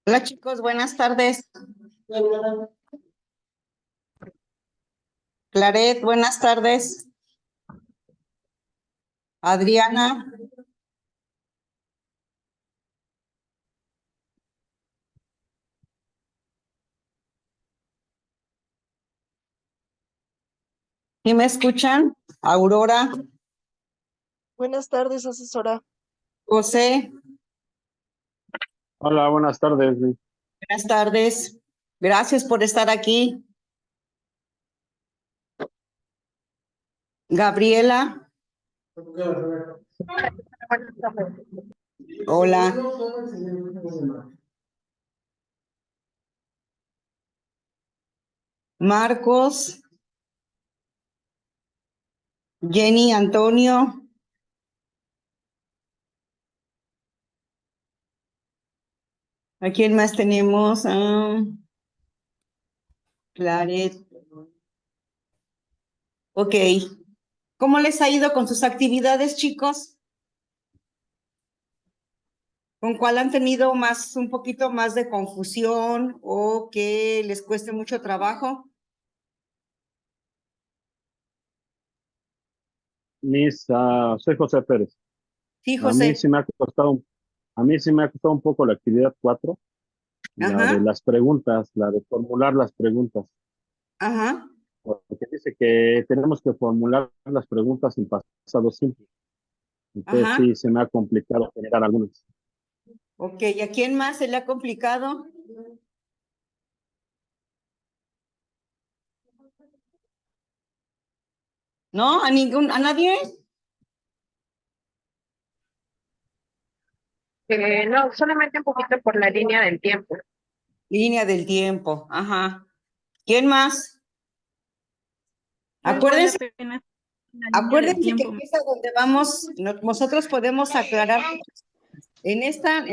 Hola chicos, buenas tardes. Claret, buenas tardes. Adriana. ¿Sí me escuchan? Aurora, Buenas tardes, asesora. José, Hola, buenas tardes. buenas tardes. Gracias por estar aquí. Gabriela, hola. Marcos, Jenny, Antonio. ¿A quién más tenemos? Claret. Ok. ¿Cómo les ha ido con sus actividades, chicos? ¿Con cuál han tenido un poquito más de confusión o que les cueste mucho trabajo? Soy José Pérez. Sí, A mí José. sí me ha costado, a mí sí me ha costado un poco la actividad 4, la Ajá, de las preguntas, la de formular las preguntas, ajá, porque dice que tenemos que formular las preguntas en pasado simple. Entonces ajá. sí se me ha complicado generar algunas. Ok, ¿y a quién más se le ha complicado? ¿No? ¿A nadie? No, solamente un poquito por la línea del tiempo. Línea del tiempo, ajá. ¿Quién más? Yo igual Acuérdense, apenas la línea del acuérdense que tiempo. aquí es a donde vamos, nosotros podemos aclarar, en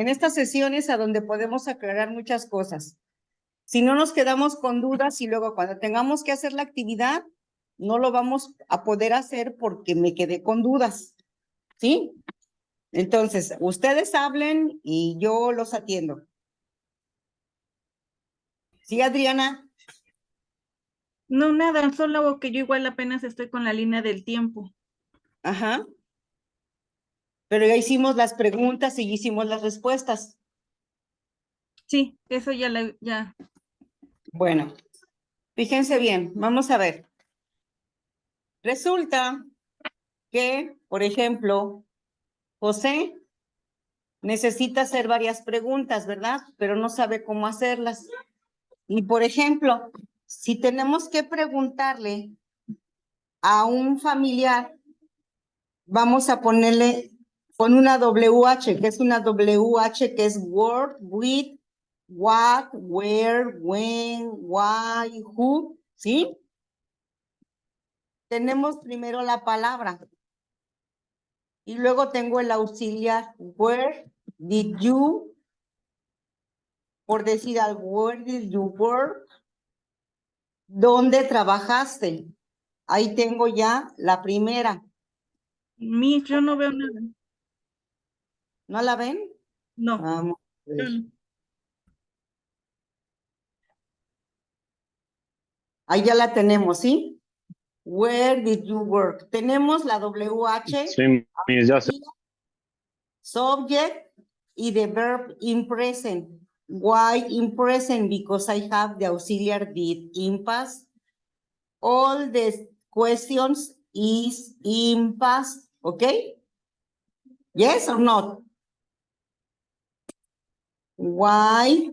estas sesiones a donde podemos aclarar muchas cosas. Si no nos quedamos con dudas y luego cuando tengamos que hacer la actividad, no lo vamos a poder hacer porque me quedé con dudas, ¿sí? Entonces, ustedes hablen y yo los atiendo. ¿Sí, Adriana? No, nada, solo que yo igual apenas estoy con la línea del tiempo. Ajá. Pero ya hicimos las preguntas y ya hicimos las respuestas. Sí, eso ya. Bueno, fíjense bien, vamos a ver. Resulta que, por ejemplo, José necesita hacer varias preguntas, ¿verdad? Pero no sabe cómo hacerlas. Y, por ejemplo, si tenemos que preguntarle a un familiar, vamos a ponerle con una WH, que es una WH, que es word, with, what, where, when, why, who, ¿sí? Tenemos primero la palabra y luego tengo el auxiliar. Where did you, por decir algo, where did you work? ¿Dónde trabajaste? Ahí tengo ya la primera. Yo no veo nada. ¿No la ven? No, Vamos a ver. yo no. Ahí ya la tenemos, ¿sí? Where did you work? Tenemos la WH, Sí, ya sé. subject y the verb in present. Why in present? Because I have the auxiliary did in past. All the questions is in past, okay? Yes or not? Why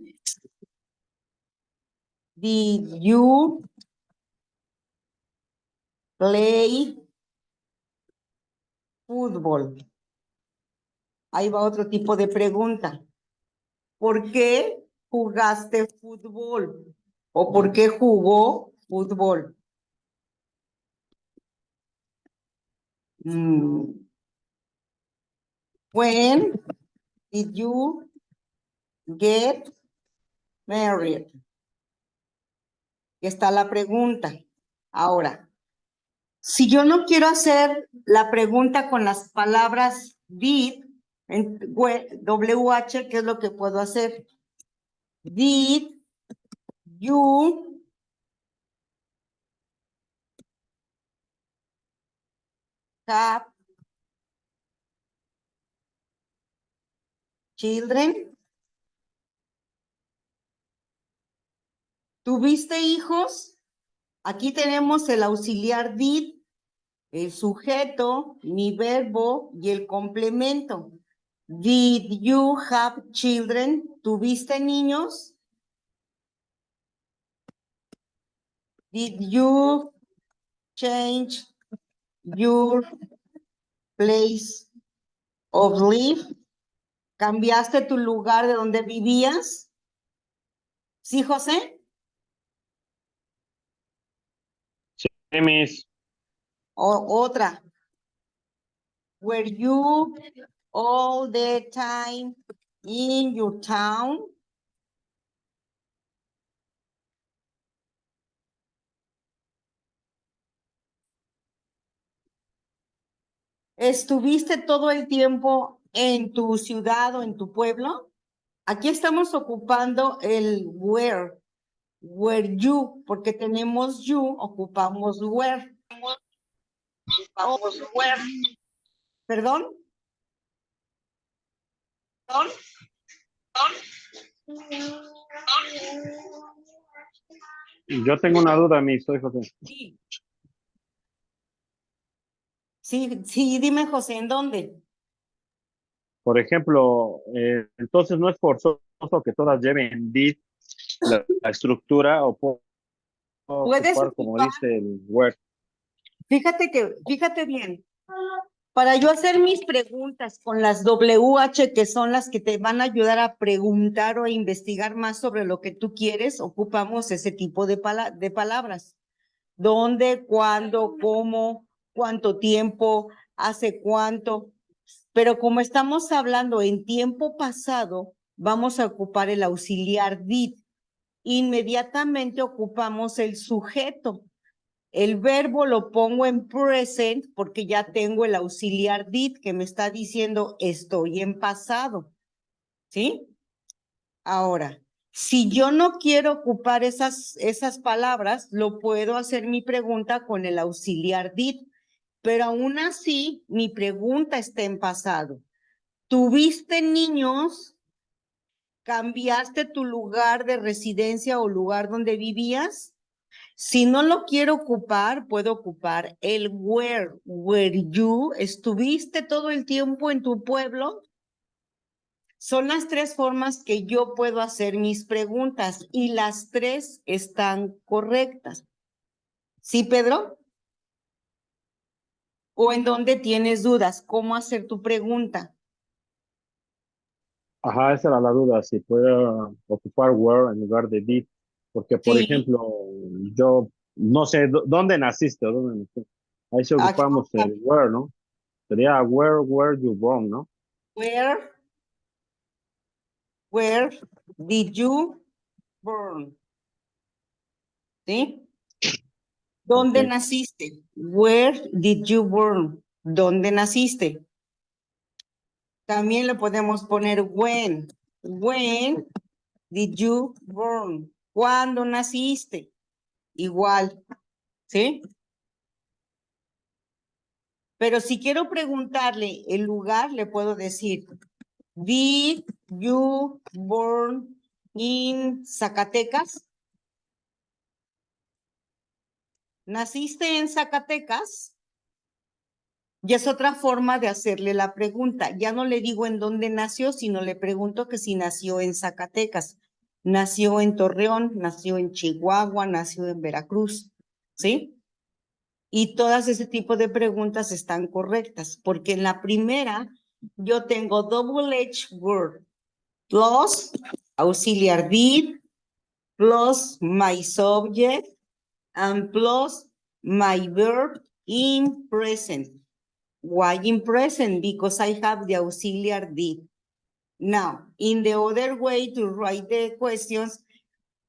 did you play fútbol? Ahí va otro tipo de pregunta. ¿Por qué jugaste fútbol? ¿O por qué jugó fútbol? When Did you get married? Está la pregunta. Ahora, si yo no quiero hacer la pregunta con las palabras did, en WH, ¿qué es lo que puedo hacer? Did you have children? ¿Tuviste hijos? Aquí tenemos el auxiliar did, el sujeto, mi verbo y el complemento. Did you have children? ¿Tuviste niños? Did you change your place of life? ¿Cambiaste tu lugar de donde vivías? ¿Sí, José? Sí, Miss. Otra. Were you all the time in your town? ¿Estuviste todo el tiempo en tu ciudad o en tu pueblo? Aquí estamos ocupando el where. Were you, porque tenemos you, ocupamos where. ¿Perdón? Yo tengo una duda, Miss, soy José. Sí. Sí, dime, José, ¿en dónde? Por ejemplo, entonces no es forzoso que todas lleven did, la estructura, o puedo Puedes ocupar, como ocupar, dice el where. fíjate bien, para yo hacer mis preguntas con las WH, que son las que te van a ayudar a preguntar o a investigar más sobre lo que tú quieres, ocupamos ese tipo de palabras. ¿Dónde, cuándo, cómo, cuánto tiempo, hace cuánto? Pero como estamos hablando en tiempo pasado, vamos a ocupar el auxiliar did. Inmediatamente ocupamos el sujeto. El verbo lo pongo en present porque ya tengo el auxiliar did que me está diciendo estoy en pasado. ¿Sí? Ahora, si yo no quiero ocupar esas palabras, lo puedo hacer mi pregunta con el auxiliar did, pero aún así mi pregunta está en pasado. ¿Tuviste niños? ¿Cambiaste tu lugar de residencia o lugar donde vivías? Si no lo quiero ocupar, puedo ocupar el where. Were you? ¿Estuviste todo el tiempo en tu pueblo? Son las tres formas que yo puedo hacer mis preguntas y las tres están correctas. ¿Sí, Pedro? ¿O en dónde tienes dudas? ¿Cómo hacer tu pregunta? Ajá, esa era la duda, si puedo ocupar where en lugar de did, porque, por Sí, ejemplo, yo no sé dónde naciste, dónde naciste. Ahí sí aquí ocupamos el where, ¿no? Sería where were you born, ¿no? where did you born? ¿Sí? ¿Dónde Ok. naciste? Where did you born? ¿Dónde naciste? También le podemos poner when. When did you born? ¿Cuándo naciste? Igual, ¿sí? Pero si quiero preguntarle el lugar, le puedo decir, did you born in Zacatecas? ¿Naciste en Zacatecas? Ya es otra forma de hacerle la pregunta. Ya no le digo en dónde nació, sino le pregunto que si nació en Zacatecas, nació en Torreón, nació en Chihuahua, nació en Veracruz, ¿sí? Y todas ese tipo de preguntas están correctas, porque en la primera yo tengo double H word, plus auxiliar did, plus my subject, and plus my verb in present. Why in present? Because I have the auxiliar did. Now, in the other way to write the questions,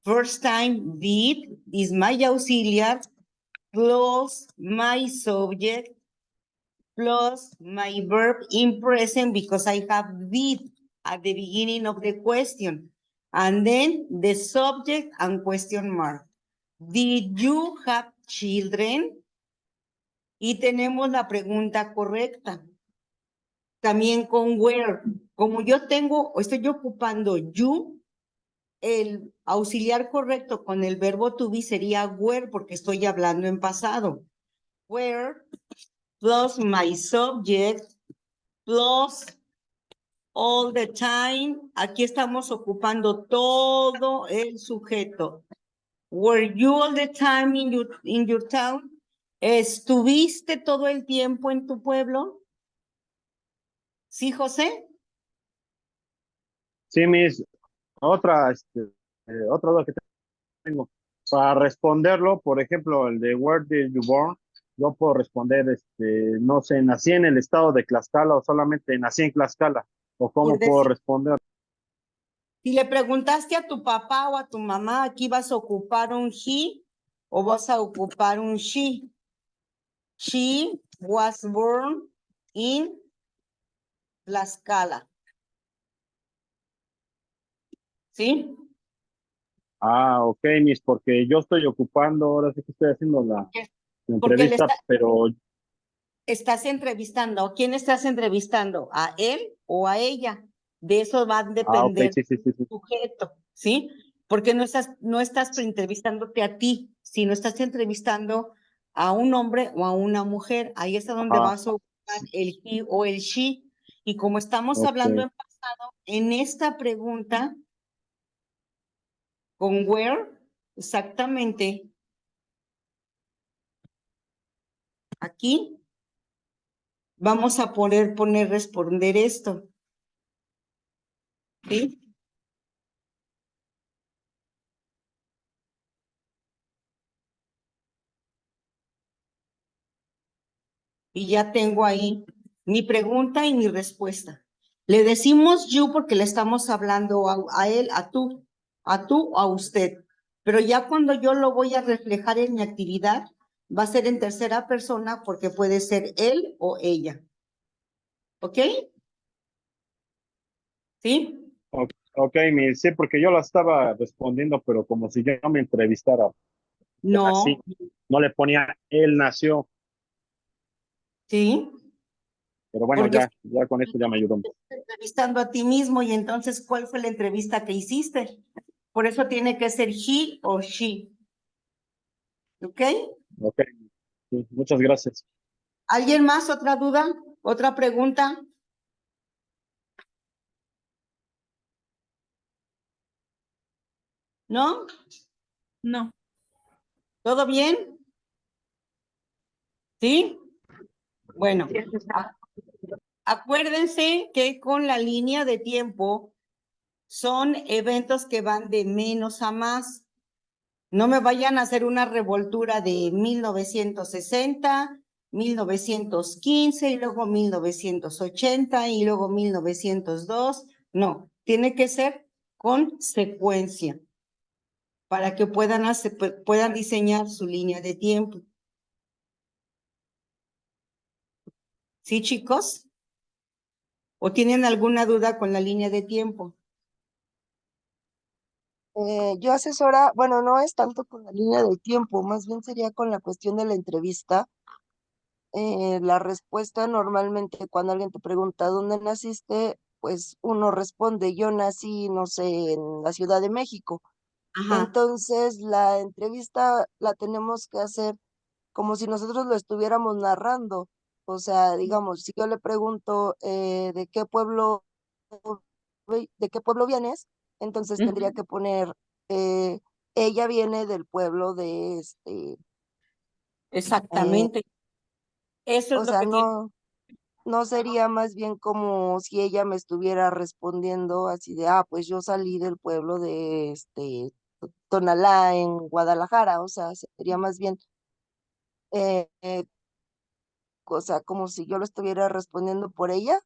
first time did is my auxiliary plus my subject plus my verb in present because I have did at the beginning of the question. And then the subject and question mark. Did you have children? Y tenemos la pregunta correcta. También con where. Como yo tengo, o estoy ocupando you, el auxiliar correcto con el verbo to be sería where porque estoy hablando en pasado. Where plus my subject plus all the time. Aquí estamos ocupando todo el sujeto. Were you all the time in your town? ¿Estuviste todo el tiempo en tu pueblo? ¿Sí, José? Sí, Miss, otra, otra duda que tengo. Para responderlo, por ejemplo, el de Where did you born? Yo puedo responder, no sé, nací en el estado de Tlaxcala o solamente nací en Tlaxcala. ¿O cómo Por puedo decir- responder? Si le preguntaste a tu papá o a tu mamá, aquí vas a ocupar un he o vas a ocupar un she. She was born in Tlaxcala. ¿Sí? Ah, ok, Miss, porque yo estoy ocupando, ahora sí que estoy haciendo la Porque le entrevista, pero estás entrevistando. ¿A quién estás entrevistando? ¿A él o a ella? De eso va a ok, depender sí, sí, sí, sí. el sujeto, ¿sí? Porque no estás entrevistándote a ti, sino estás entrevistando a un hombre o a una mujer. Ahí es donde Ah, vas a ocupar el he o el she. Y como estamos hablando ok, en pasado, en esta pregunta, con where, exactamente, aquí vamos a poner responder esto, ¿sí? Y ya tengo ahí mi pregunta y mi respuesta. Le decimos you porque le estamos hablando a él, a tú o a usted. Pero ya cuando yo lo voy a reflejar en mi actividad, va a ser en tercera persona porque puede ser él o ella. ¿Ok? ¿Sí? ok, Miss, sí, porque yo la estaba respondiendo, pero como si yo me entrevistara así, No. no le ponía él nació, ¿Sí? pero bueno, Porque ya con esto ya me ayudó. estás entrevistando a ti mismo y entonces, ¿cuál fue la entrevista que hiciste? Por eso tiene que ser he o she. ¿Ok? Ok, sí, muchas gracias. ¿Alguien más? ¿Otra duda? ¿Otra pregunta? ¿No? No. ¿Todo bien? ¿Sí? Bueno, Sí, asesora. acuérdense que con la línea de tiempo son eventos que van de menos a más. No me vayan a hacer una revoltura de 1960, 1915 y luego 1980 y luego 1902. No, tiene que ser con secuencia para que puedan diseñar su línea de tiempo. ¿Sí, chicos? ¿O tienen alguna duda con la línea de tiempo? Yo asesora, bueno, no es tanto con la línea del tiempo, más bien sería con la cuestión de la entrevista. La respuesta normalmente cuando alguien te pregunta dónde naciste, pues uno responde, yo nací, no sé, en la Ciudad de México. Ajá. Entonces, la entrevista la tenemos que hacer como si nosotros lo estuviéramos narrando. O sea, digamos, si yo le pregunto de qué pueblo vienes, entonces tendría que poner, eh, ella viene del pueblo de eh, Exactamente. Eso es o lo sea, que tiene. no sería más bien como si ella me estuviera respondiendo así de, ah, pues yo salí del pueblo de Tonalá en Guadalajara. O sea, sería más bien, o sea, como si yo lo estuviera respondiendo por ella.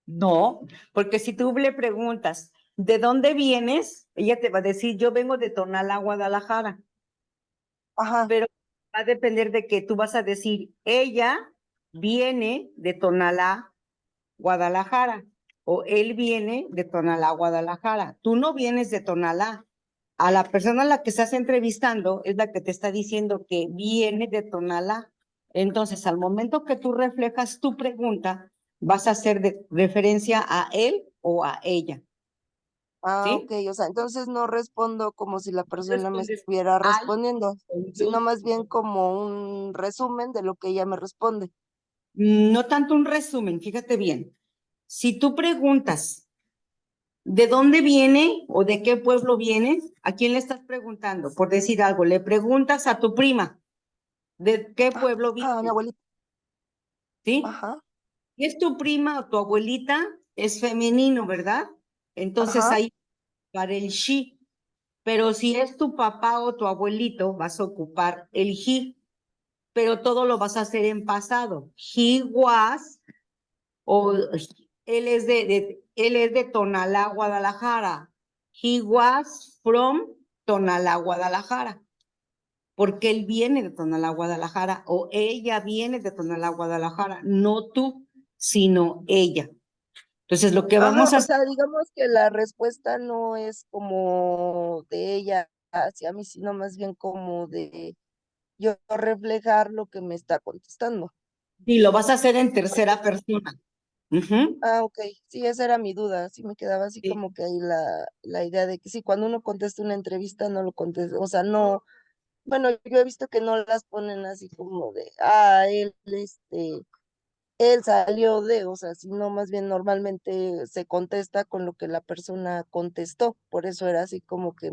No, porque si tú le preguntas, ¿de dónde vienes? Ella te va a decir, yo vengo de Tonalá, Guadalajara, Ajá. pero va a depender de que tú vas a decir, ella viene de Tonalá, Guadalajara, o él viene de Tonalá, Guadalajara. Tú no vienes de Tonalá. A la persona a la que estás entrevistando es la que te está diciendo que viene de Tonalá. Entonces, al momento que tú reflejas tu pregunta, vas a hacer de referencia a él o a ella, Ah, ¿sí? ok, o sea, entonces no respondo como si la persona me Respondes estuviera al respondiendo, o sino yo. más bien como un resumen de lo que ella me responde. No tanto un resumen, fíjate bien. Si tú preguntas ¿de dónde viene o de qué pueblo vienes? ¿A quién le estás preguntando? Por decir algo, le preguntas a tu prima, ¿de qué pueblo Ah, mi vienes? abuelita. ¿Sí? Ajá, Si es tu prima o tu abuelita, es femenino, ¿verdad? Entonces ajá. ahí para el she. Pero si es tu papá o tu abuelito, vas a ocupar el he, pero todo lo vas a hacer en pasado. He was, o él es de Tonalá, Guadalajara. He was from Tonalá, Guadalajara. Porque él viene de Tonalá, Guadalajara, o ella viene de Tonalá, Guadalajara. No tú, sino ella. Entonces, lo que Ajá, vamos a o hacer, sea, digamos que la respuesta no es como de ella hacia mí, sino más bien como de yo reflejar lo que me está contestando. y lo vas a hacer en tercera persona. Ujú, Ah, ok, sí, esa era mi duda, sí me quedaba así sí. como que ahí la idea de que sí, cuando uno contesta una entrevista no lo contesta, o sea, no, bueno, yo he visto que no las ponen así como de, él salió de, o sea, sino más bien normalmente se contesta con lo que la persona contestó, por eso era así como que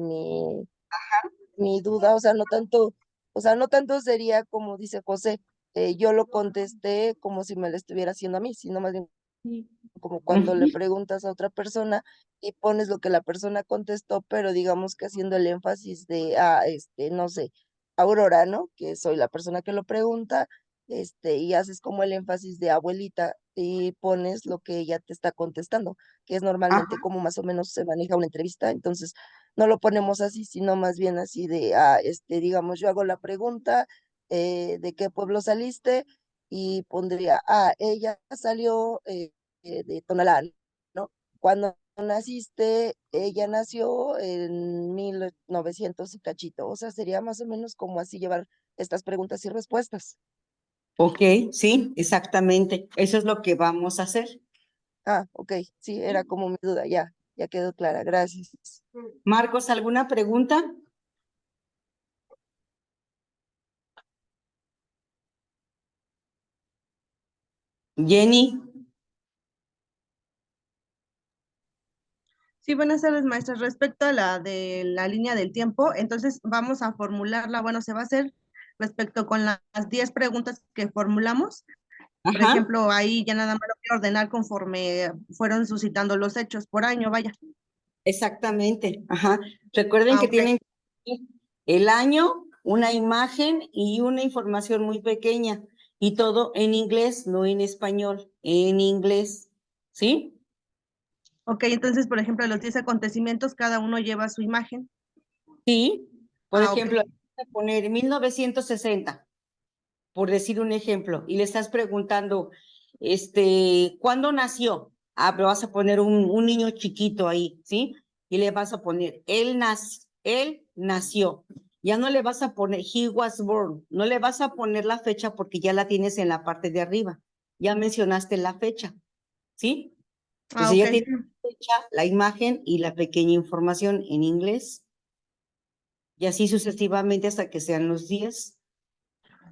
mi duda, o sea, no tanto sería como dice José, yo lo contesté como si me lo estuviera haciendo a mí, sino más bien como cuando le Ujú, preguntas a otra persona y pones lo que la persona contestó, pero digamos que haciendo el énfasis de, no sé, Aurora, ¿no? Que soy la persona que lo pregunta, y haces como el énfasis de abuelita y pones lo que ella te está contestando, que es normalmente ajá, como más o menos se maneja una entrevista, entonces no lo ponemos así, sino más bien así de, digamos, yo hago la pregunta, ¿de qué pueblo saliste? Y pondría, ella salió de Tonalá, ¿no? Cuando naciste, ella nació en 1900 y cachito, o sea, sería más o menos como así llevar estas preguntas y respuestas. ok, sí, exactamente. Eso es lo que vamos a hacer. Ah, ok, sí, era como mi duda, ya quedó clara, gracias. Marcos, ¿alguna pregunta? Jenny, Sí, buenas tardes, maestra. Respecto a la de la línea del tiempo, entonces vamos a formularla, bueno, se va a hacer respecto con las 10 preguntas que formulamos. Por ajá, ejemplo, ahí ya nada más lo voy a ordenar conforme fueron suscitando los hechos por año, vaya. exactamente, ajá. Recuerden Ah, que ok. tienen que poner el año, una imagen y una información muy pequeña. Y todo en inglés, no en español, en inglés, ¿sí? Ok, entonces, por ejemplo, de los 10 acontecimientos, cada uno lleva su imagen. Sí, por Ah, ok. ejemplo, vas a poner 1960, por decir un ejemplo, y le estás preguntando, ¿cuándo nació? Ah, pero vas a poner un niño chiquito ahí, ¿sí? Y le vas a poner, él nació. Ya no le vas a poner, he was born, no le vas a poner la fecha porque ya la tienes en la parte de arriba. Ya mencionaste la fecha, ¿sí? Ah, Entonces ok, ya tienes sí. la fecha, la imagen y la pequeña información en inglés. Y así sucesivamente hasta que sean los 10,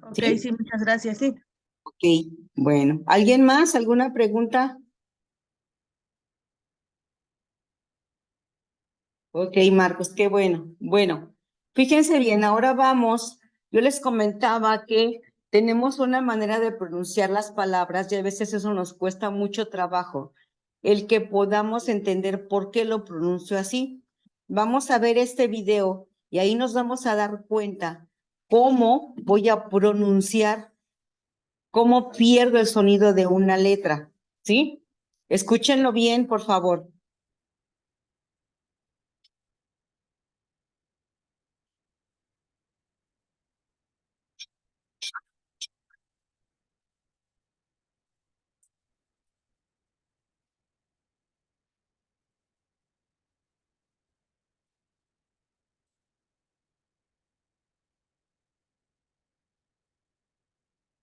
Ok, ¿sí? sí, muchas gracias, sí. Ok, bueno. ¿Alguien más? ¿Alguna pregunta? Ok, Marcos, qué bueno. Bueno, fíjense bien, ahora vamos. Yo les comentaba que tenemos una manera de pronunciar las palabras y a veces eso nos cuesta mucho trabajo, el que podamos entender por qué lo pronuncio así. Vamos a ver este video y ahí nos vamos a dar cuenta cómo voy a pronunciar, cómo pierdo el sonido de una letra, ¿sí? Escúchenlo bien, por favor.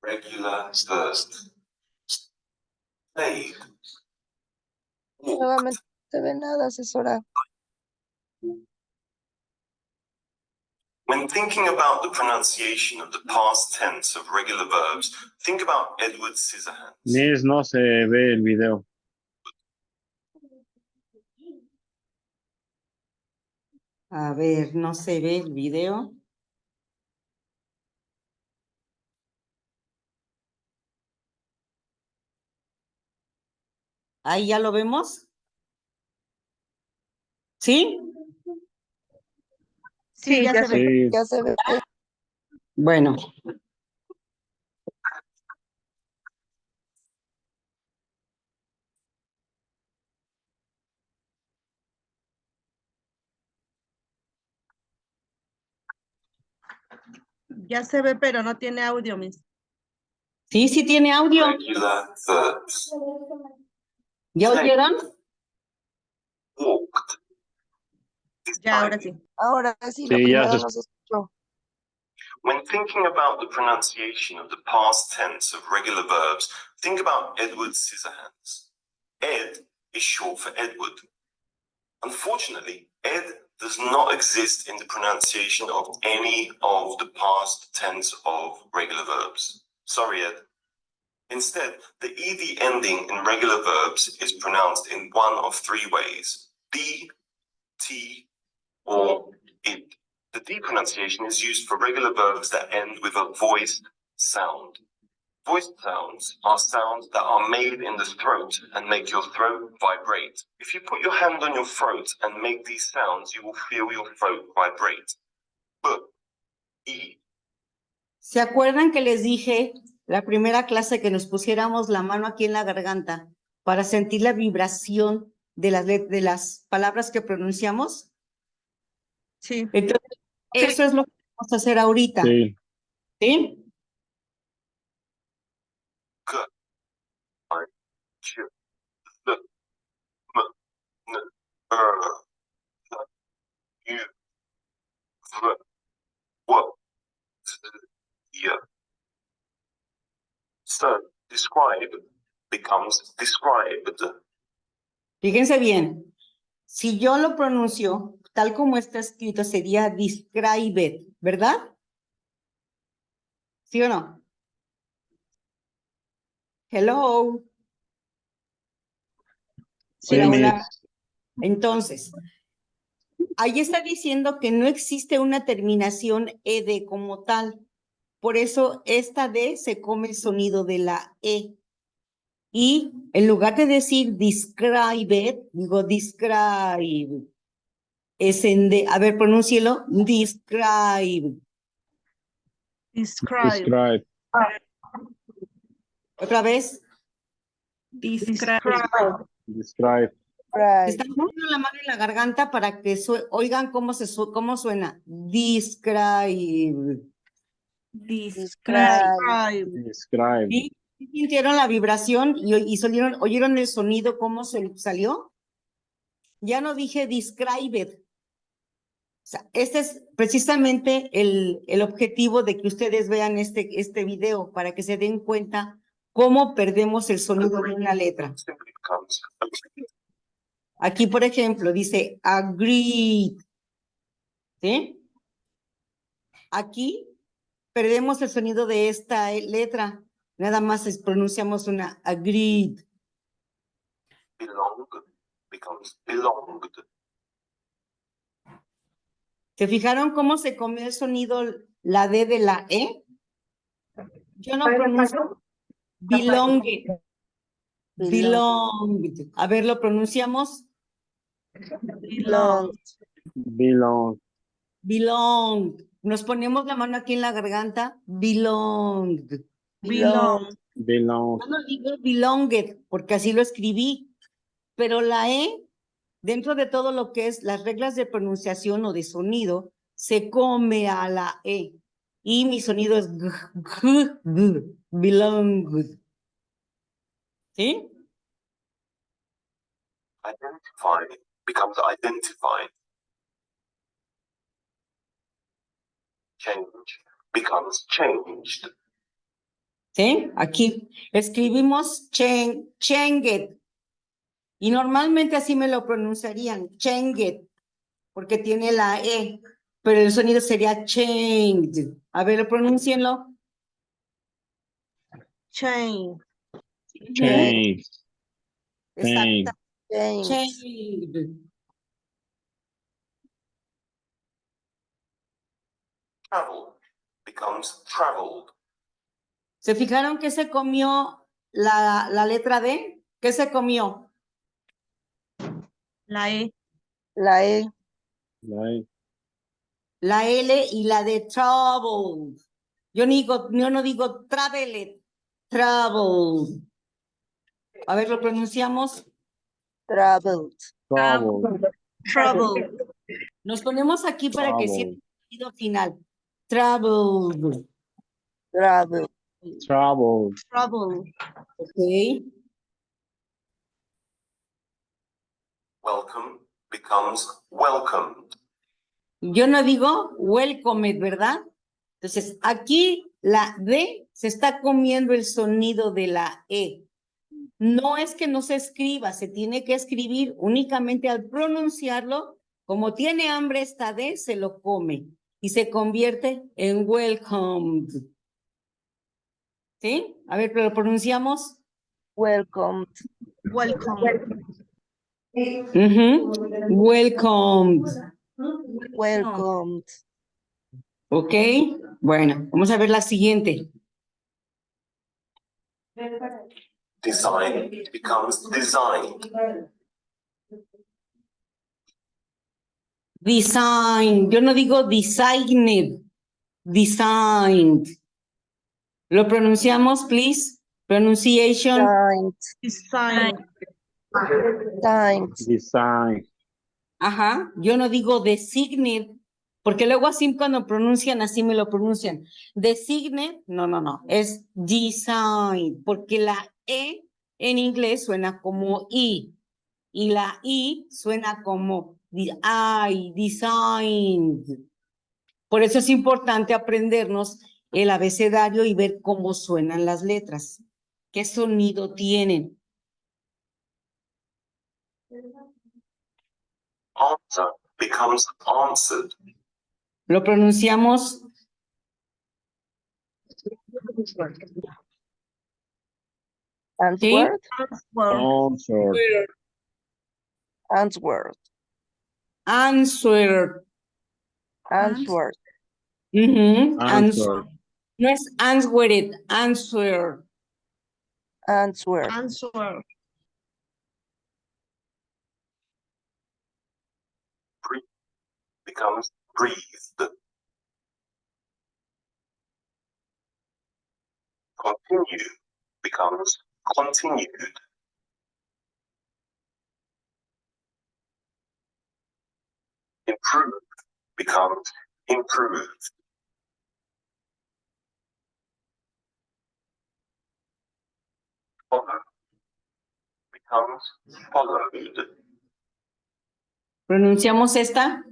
Regular first. Stayed. Nuevamente no se ve nada, asesora. When thinking about the pronunciation of the past tense of regular verbs, think about Edward Scissorhands. Nis, no se ve el video. A ver, no se ve el video. Ahí ya lo vemos. ¿Sí? Sí, ya se ve. Sí, Ya se ve. Bueno. Ya se ve, pero no tiene audio, Miss. Sí, sí tiene audio. Regular verbs. ¿Ya oyeron? Walked. Ya, ahora sí. Ahora sí, Sí, lo ya primero se- no se escuchó. When thinking about the pronunciation of the past tense of regular verbs, think about Edward Scissorhands. Ed is short for Edward. Unfortunately, Ed does not exist in the pronunciation of any of the past tense of regular verbs. Sorry, Ed. Instead, the ed ending in regular verbs is pronounced in one of three ways: d, t, or id. The D pronunciation is used for regular verbs that end with a voiced sound. Voiced sounds are sounds that are made in the throat and make your throat vibrate. If you put your hand on your throat and make these sounds, you will feel your throat vibrate. B, E. ¿Se acuerdan que les dije la primera clase que nos pusiéramos la mano aquí en la garganta para sentir la vibración de las palabras que pronunciamos? Sí. Entonces, eso es lo que vamos a hacer ahorita. sí. ¿Sí? K, I, Q, L, M, N, R, U, V, W, Z, Y. So, describe becomes described. Fíjense bien. Si yo lo pronuncio tal como está escrito, sería described, ¿verdad? ¿Sí o no? Hello. Sí, Hola, hola. Miss. Entonces, ahí está diciendo que no existe una terminación ed como tal. Por eso esta D se come el sonido de la E. Y en lugar de decir describe, digo describe. Es en D. A ver, pronúncielo. Describe. Describe. Describe. Otra vez. Describe. Describe. Right. Están poniendo la mano en la garganta para que oigan cómo suena. Describe. Describe. Describe. ¿Sí? ¿Sí sintieron la vibración y oyeron el sonido, cómo se salió? Ya no dije described. O sea, este es precisamente el objetivo de que ustedes vean este video, para que se den cuenta cómo perdemos el sonido de una letra. Simply becomes Aquí, por ejemplo, dice agreed. ¿Sí? Aquí perdemos el sonido de esta letra. Nada más pronunciamos una agreed. belong becomes belonged. ¿Se fijaron cómo se comió el sonido la D de la E? Yo no pronuncio belonged. Belonged. A ver, ¿lo pronunciamos? Belong. Belong. Belonged. Nos ponemos la mano aquí en la garganta. Belonged. Belong. Belong. Yo no digo belonged, porque así lo escribí. pero la E, dentro de todo lo que es las reglas de pronunciación o de sonido, se come a la E. Y mi sonido es belong. ¿Sí? Identify becomes identified. Change becomes changed. ¿Sí? Aquí escribimos chenget. Y normalmente así me lo pronunciarían, chenget, porque tiene la E, pero el sonido sería changed. A ver, pronúncienlo. Chain. Change. Exacto. Change. Changed. Travel becomes traveled. ¿Se fijaron que se comió la letra D? ¿Qué se comió? La E. La E. Like, La L y la de travel. Yo no digo traveled, travel. A ver, lo pronunciamos. Traveled. trouble. Trouble. Nos ponemos aquí para que sienta Travel. el sonido final. Travel. Traveled. Trouble. Trouble. Ok. Welcome becomes welcomed. Yo no digo welcome, ¿verdad? Entonces, aquí la D se está comiendo el sonido de la E. No es que no se escriba, se tiene que escribir únicamente al pronunciarlo. Como tiene hambre esta D, se lo come y se convierte en welcomed. ¿Sí? A ver, pero lo pronunciamos. Welcomed. Welcome. Welcomed. Welcomed. Ok, bueno, vamos a ver la siguiente. Design becomes designed. Design, yo no digo designed, designed. ¿Lo pronunciamos, please? Pronunciation. Signed. Design. Signed. Design. Ajá, yo no digo designed, porque luego así cuando pronuncian, así me lo pronuncian. Designed, no, es design, porque la E en inglés suena como I, y la I suena como I, designed. Por eso es importante aprendernos el abecedario y ver cómo suenan las letras, qué sonido tienen. Answer becomes answered. Lo pronunciamos Answered. Answer. Answered. answer. Answered. Answer. No es answered, answer. Answered. Answer. Breathe becomes breathed. Continue becomes continued. Improve becomes improved. Follow becomes followed. Pronunciamos esta.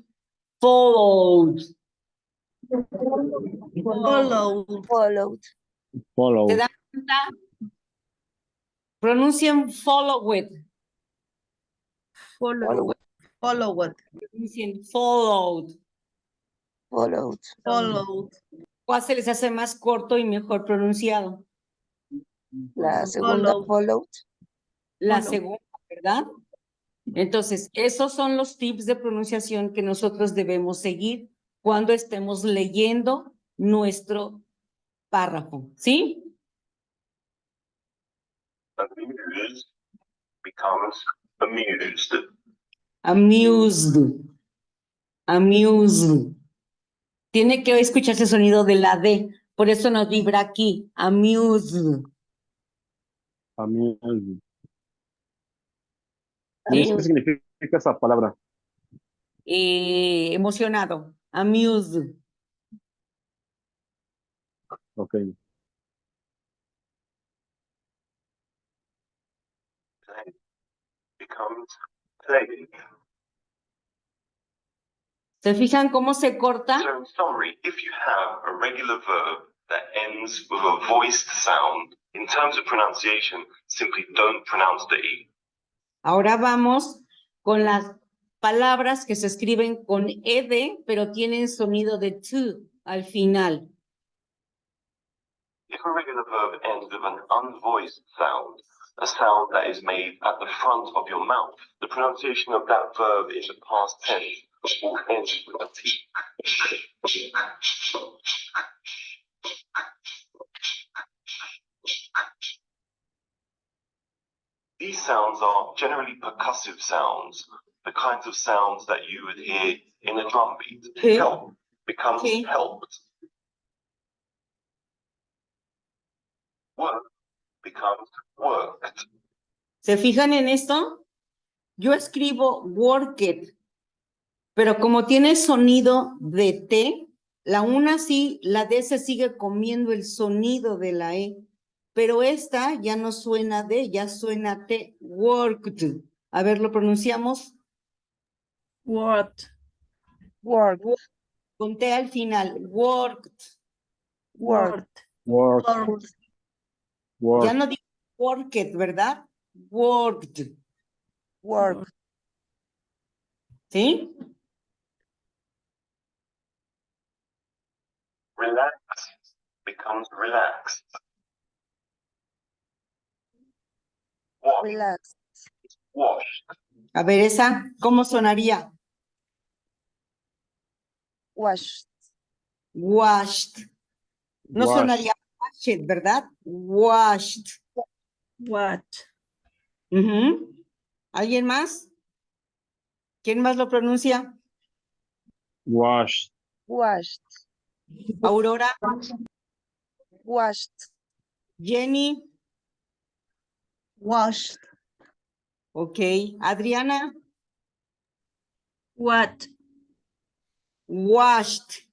Followed. Follow. Followed. Follow. ¿Se dan cuenta? Pronuncien followed. Follow. Followed. Pronuncien followed. Followed. Followed. ¿Cuál se les hace más corto y mejor pronunciado? La segunda, Followed. followed. La Follow. segunda, ¿verdad? Entonces, esos son los tips de pronunciación que nosotros debemos seguir cuando estemos leyendo nuestro párrafo, ¿sí? Amused becomes amused. Amused. Amused. Tiene que escucharse el sonido de la D, por eso nos vibra aquí. Amused. Amused. ¿Sí? ¿Qué significa esa palabra? Emocionado. Amused. Ok. Play becomes played. ¿Se fijan cómo se corta? So in summary, if you have a regular verb that ends with a voiced sound, in terms of pronunciation, simply don't pronounce the E. Ahora vamos con las palabras que se escriben con ed, pero tienen sonido de t al final. If a regular verb ends with an unvoiced sound, a sound that is made at the front of your mouth, the pronunciation of that verb in the past tense will end with a T. These sounds are generally percussive sounds, the kinds of sounds that you would hear in a drum beat. Okay. Help becomes Okay. helped. Work becomes worked. ¿Se fijan en esto? Yo escribo worked, pero como tiene sonido de T, la una sí, la D se sigue comiendo el sonido de la E, pero esta ya no suena D, ya suena T, worked. A ver, lo pronunciamos Worked. Work, con T al final, worked. work, Work, Ya work, no digo worked, ¿verdad? Worked, work, ¿sí? Relax becomes relaxed. Wash, relax, washed. A ver, esa, ¿cómo sonaría? wash, Washed. No wash, sonaría washed, ¿verdad? Washed. What? Ujú. ¿Alguien más? ¿Quién más lo pronuncia? wash, washed, Aurora, washed, Jenny, Washed. ok. Adriana, What? washed.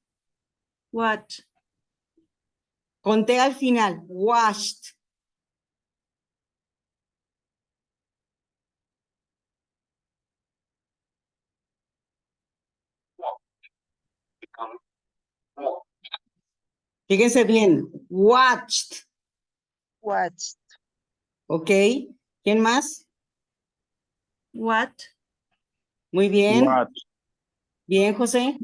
What? Conté al final, washed. Becomes what? Fíjense bien, watched, watched, ok. ¿Quién más? What? Muy bien. watch, Bien, José.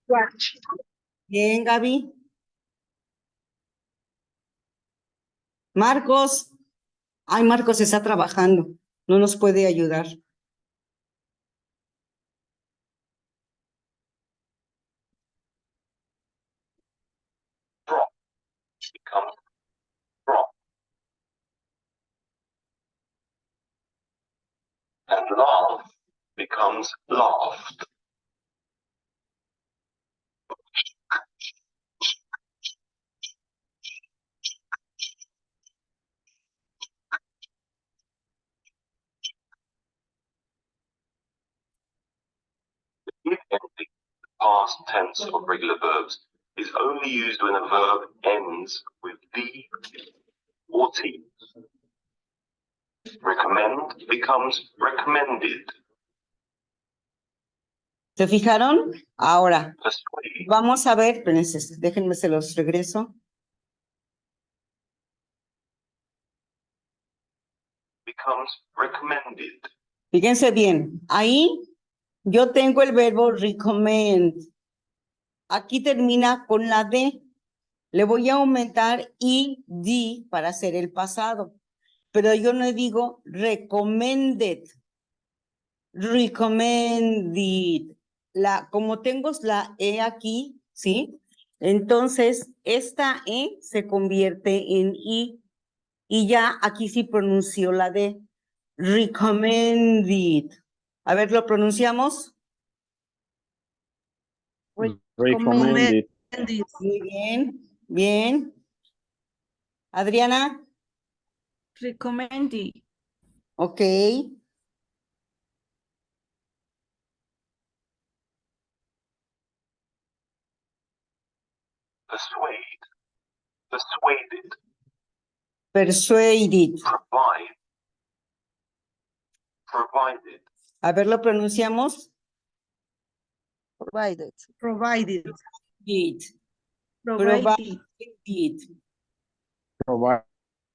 Watch. Bien, Gaby. Marcos. Ay, Marcos está trabajando. No nos puede ayudar. Drop becomes drop. And laugh becomes laughed. If ending, the past tense of regular verbs is only used when a verb ends with D or T. Recommend becomes recommended. ¿Se fijaron? Ahora, Persuade vamos a ver, espérense, déjenme se los regreso. becomes recommended. Fíjense bien, ahí yo tengo el verbo recommend. Aquí termina con la D. Le voy a aumentar ed para hacer el pasado. Pero yo no digo recommended. Recommended. Como tengo la E aquí, ¿sí? Entonces, esta E se convierte en I. Y ya aquí sí pronunció la D. Recommended. A ver, ¿lo pronunciamos? recommended, Muy bien, bien. Adriana, Recommended. Ok. Persuade, persuaded, Persuaded. provide, provided, A ver, lo pronunciamos. Provided. Provided. It. Provided. Provided.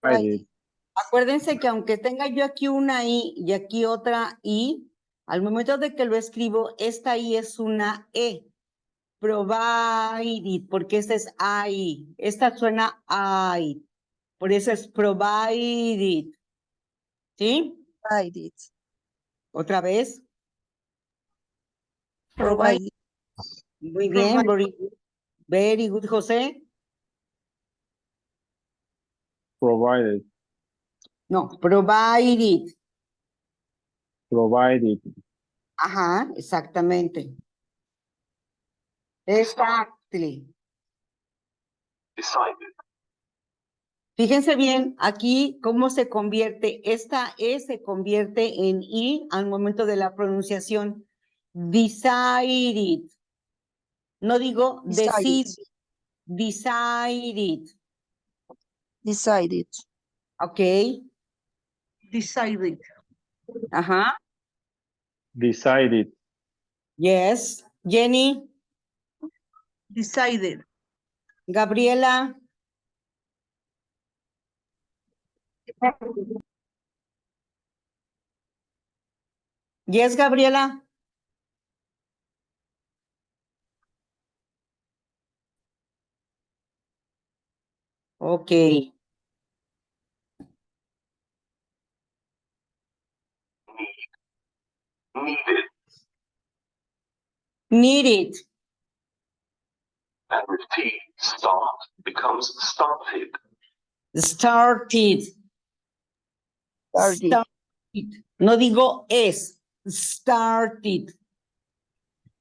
Provided. Acuérdense que aunque tenga yo aquí una I y aquí otra I, al momento de que lo escribo, esta I es una E. Provided, porque esta es I. Esta suena I. Por eso es provided. ¿Sí? Provided. Otra vez. Provided. Muy bien. Very good, José. Provided. No, provided. Provided. Ajá, exactamente. Exactly. decided, Fíjense bien, aquí cómo se convierte, esta E se convierte en I al momento de la pronunciación. Decided. No digo Decided. decide. Decided. Decided. Ok. Decided. Ajá. Decided. Yes. Jenny, Decided. Gabriela. Yes, Gabriela. Ok. needed, Needed. and with T, start becomes started. Started. Started. Started. No digo es. Started.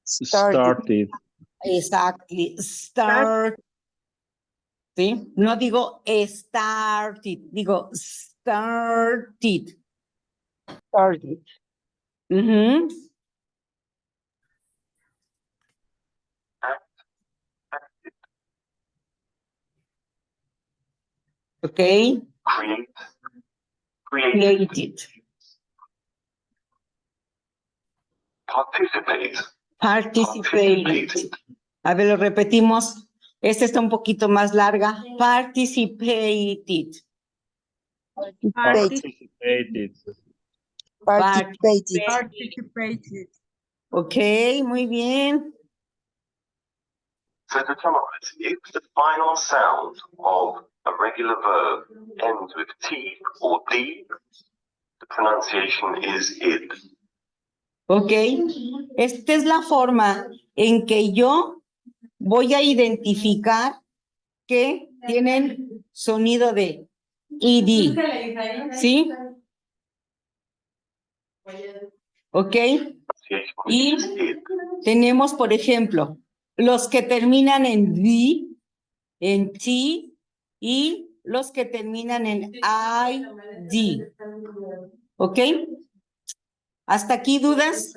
Started. Exactly. Start. ¿Sí? No digo started, digo started. Started. Ujú. Ok. Create, created, Created. participate, Participated. participated, A ver, lo repetimos. Esta está un poquito más larga. Participated. Participated. Participated. Participated. Ok, muy bien. So to summarize, if the final sound of a regular verb ends with T or D, the pronunciation is id. Ok. Esta es la forma en que yo voy a identificar que tienen sonido de id. ¿Sí? Ok. Pronunciation Y is id. tenemos, por ejemplo, los que terminan en D, en T, y los que terminan en ID. ¿Ok? ¿Hasta aquí dudas?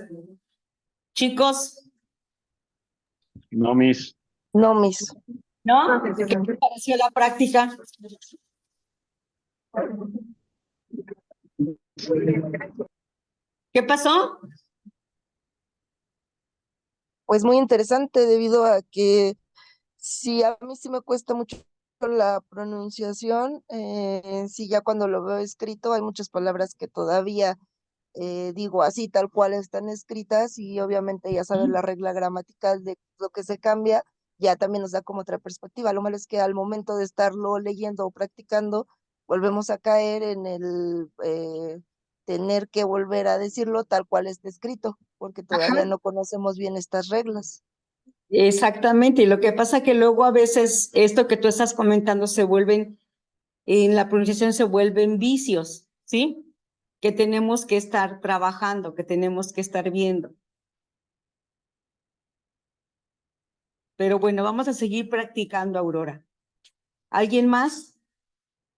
Chicos, No, miss. No, miss. ¿no? ¿Qué te pareció la práctica? ¿Qué pasó? Pues muy interesante debido a que sí, a mí sí me cuesta mucho la pronunciación. Sí, ya cuando lo veo escrito hay muchas palabras que todavía digo así, tal cual están escritas y obviamente ya sabes la regla gramatical de lo que se cambia, ya también nos da como otra perspectiva. Lo malo es que al momento de estarlo leyendo o practicando, volvemos a caer en el tener que volver a decirlo tal cual está escrito, porque todavía no conocemos bien estas reglas. Exactamente, y lo que pasa que luego a veces esto que tú estás comentando se vuelven, en la pronunciación se vuelven vicios, ¿sí? Que tenemos que estar trabajando, que tenemos que estar viendo. Pero bueno, vamos a seguir practicando, Aurora. ¿Alguien más?